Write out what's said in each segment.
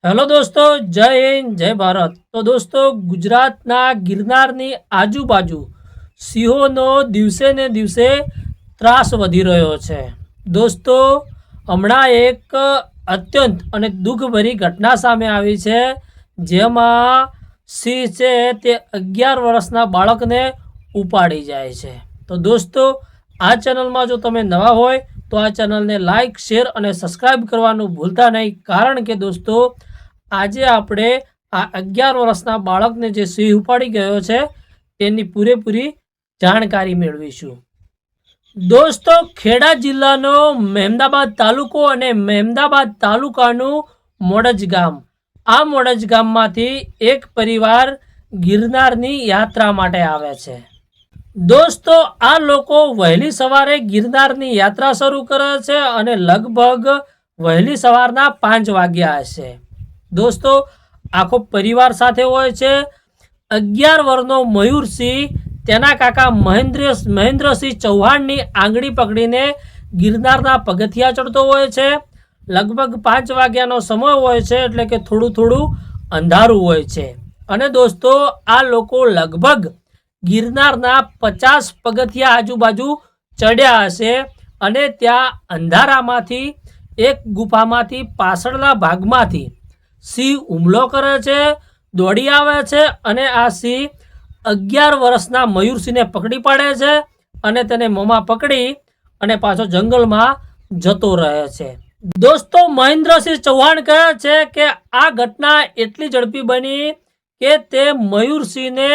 Hello દોસ્તો, જય હિન્દ, જય ભારત। તો દોસ્તો, ગુજરાતના ગિરનારની આજુબાજુ સિંહોનો દિવસે ને દિવસે ત્રાસ વધી રહ્યો છે। દોસ્તો, હમણાં એક અત્યંત અને દુઃખભરી ઘટના સામે આવી છે, જેમાં સિંહ છે તે 11 વર્ષના બાળકને ઉપાડી જાય છે। તો દોસ્તો, આ ચેનલમાં જો તમે નવા હોય તો આ ચેનલને લાઇક, શેર અને સબસ્ક્રાઈબ કરવાનું ભૂલતા નહીં, કારણ કે દોસ્તો આજે આપણે આ 11 વર્ષના બાળકને જે સિંહ ઉપાડી ગયો છે તેની પૂરેપૂરી જાણકારી મેળવીશું। દોસ્તો, ખેડા જિલ્લાનો મહેમદાબાદ તાલુકો અને મહેમદાબાદ તાલુકાનું મોડજ ગામ, આ મોડજ ગામમાંથી એક પરિવાર ગિરનારની યાત્રા માટે આવે છે। દોસ્તો, આ લોકો વહેલી સવારે ગિરનારની યાત્રા શરૂ કરે છે અને લગભગ વહેલી સવારના 5 વાગ્યા હશે। દોસ્તો, આખો પરિવાર સાથે હોય છે। 11 વર્ષનો મયુરસિંહ તેના કાકા મહેન્દ્રસિંહ ચૌહાણની આંગળી પકડીને ગિરનારના પગથિયા ચડતો હોય છે। લગભગ 5 વાગ્યાનો સમય હોય છે, એટલે કે થોડું અંધારું હોય છે। અને દોસ્તો, આ લોકો લગભગ ગિરનારના 50 પગથિયા આજુબાજુ ચડ્યા હશે અને ત્યાં અંધારામાંથી એક ગુફામાંથી પાછળના ભાગમાંથી સિંહ હુમલો કરે છે, દોડી આવે છે અને આ સિંહ 11 વર્ષના મયુરસિંહને પકડી પાડે છે અને તેને મોંમાં પકડી અને પાછો જંગલમાં જતો રહે છે। દોસ્તો, મહેન્દ્રસિંહ ચૌહાણ કહે છે કે આ ઘટના એટલી ઝડપી બની કે તે મયુરસિંહને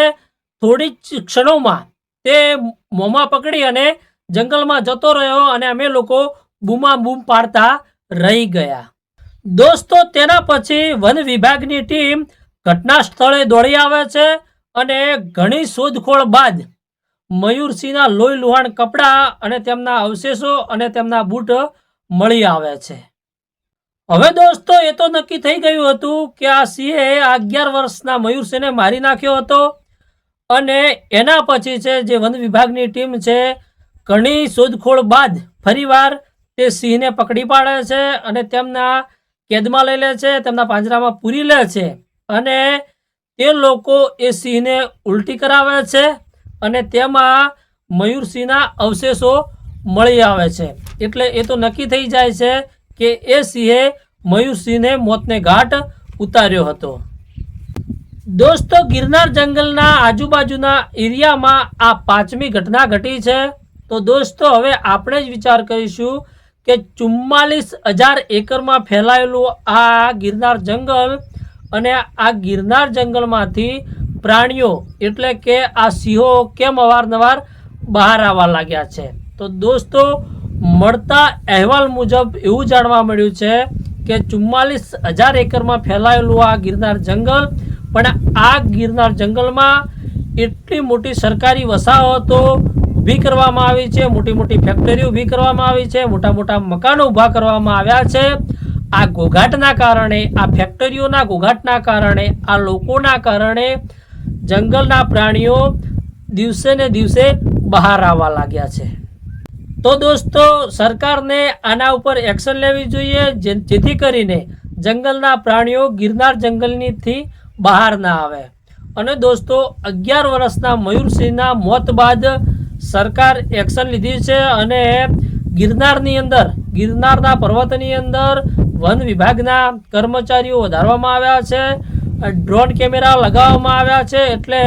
થોડી જ ક્ષણોમાં તે મોંમાં પકડી અને જંગલમાં જતો રહ્યો અને અમે લોકો બૂમાબૂમ પાડતા રહી ગયા। દોસ્તો, તેના પછી વન વિભાગની ટીમ ઘટના સ્થળે દોડી આવે છે અને ઘણી શોધખોળ બાદ મયુરસિંહના લોહી લુહાણ કપડાં અને તેમના અવશેષો અને તેમના બૂટ મળી આવે છે। હવે દોસ્તો, એ તો નક્કી થઈ ગયું હતું કે આ સિંહે 11 વર્ષના મયુરસિંહને મારી નાખ્યો હતો અને એના પછી છે જે વન વિભાગની ટીમ છે, ઘણી શોધખોળ બાદ ફરીવાર તે સિંહને પકડી પાડે છે અને તેમના કેદમાં લઈ લે છે, તેમના પાંજરામાં પૂરી લે છે અને તે લોકો એ સિંહને ઉલટી કરાવે છે અને તેમાં મયુરસિંહના અવશેષો મળી આવે છે। એટલે એ તો નક્કી થઈ જાય છે કે એ સિંહે મયુરસિંહને મોતને ઘાટ ઉતાર્યો હતો। દોસ્તો, ગિરનાર જંગલના આજુબાજુના એરિયામાં આ 5મી ઘટના ઘટી છે। તો દોસ્તો, હવે આપણે જ વિચાર કરીશું કે 44,000 એકરમાં ફેલાયેલું આ ગિરનાર જંગલ અને આ ગિરનાર જંગલમાંથી પ્રાણીઓ એટલે કે આ સિંહો કેમ અવારનવાર બહાર આવવા લાગ્યા છે। તો દોસ્તો, મળતા અહેવાલ મુજબ એવું જાણવા મળ્યું છે કે 44,000 એકરમાં ફેલાયેલું આ ગિરનાર જંગલ, પણ આ ગિરનાર જંગલમાં એટલી મોટી સરકારી વસાહતો ઊભી કરવામાં આવી છે, મોટી ફેક્ટરીઓ ઊભી કરવામાં આવી છે, મોટા મકાનો ઊભા કરવામાં આવ્યા છે। આ ઘોઘાટના કારણે, આ ફેક્ટરીઓના ઘોઘાટના કારણે, આ લોકોના કારણે જંગલના પ્રાણીઓ દિવસે ને દિવસે બહાર આવવા લાગ્યા છે। તો દોસ્તો, સરકારને આના ઉપર એક્શન લેવી જોઈએ, જેથી કરીને જંગલના પ્રાણીઓ ગિરનાર જંગલથી બહાર ના આવે। અને દોસ્તો, 11 વર્ષના મયુરસિંહના મોત બાદ સરકાર એક્શન લીધી છે અને ગિરનારની અંદર, ગિરનારના પર્વતની અંદર વન વિભાગના કર્મચારીઓ વધારવામાં આવ્યા છે, ડ્રોન કેમેરા લગાવવામાં આવ્યા છે, એટલે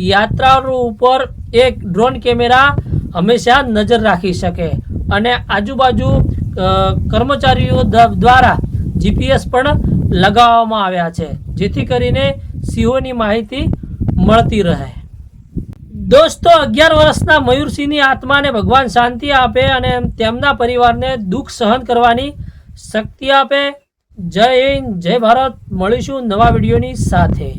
યાત્રાળુ ઉપર એક ડ્રોન કેમેરા હંમેશા નજર રાખી શકે અને આજુબાજુ કર્મચારીઓ દ્વારા GPS પણ લગાવવામાં આવ્યા છે, જેથી કરીને સિંહોની માહિતી મળતી રહે। દોસ્તો, 11 વર્ષના મયુરસિંહની આત્માને ભગવાન શાંતિ આપે અને તેમના પરિવારને દુઃખ સહન કરવાની શક્તિ આપે। જય હિન્દ, જય ભારત। મળીશું નવા વિડીયોની સાથે।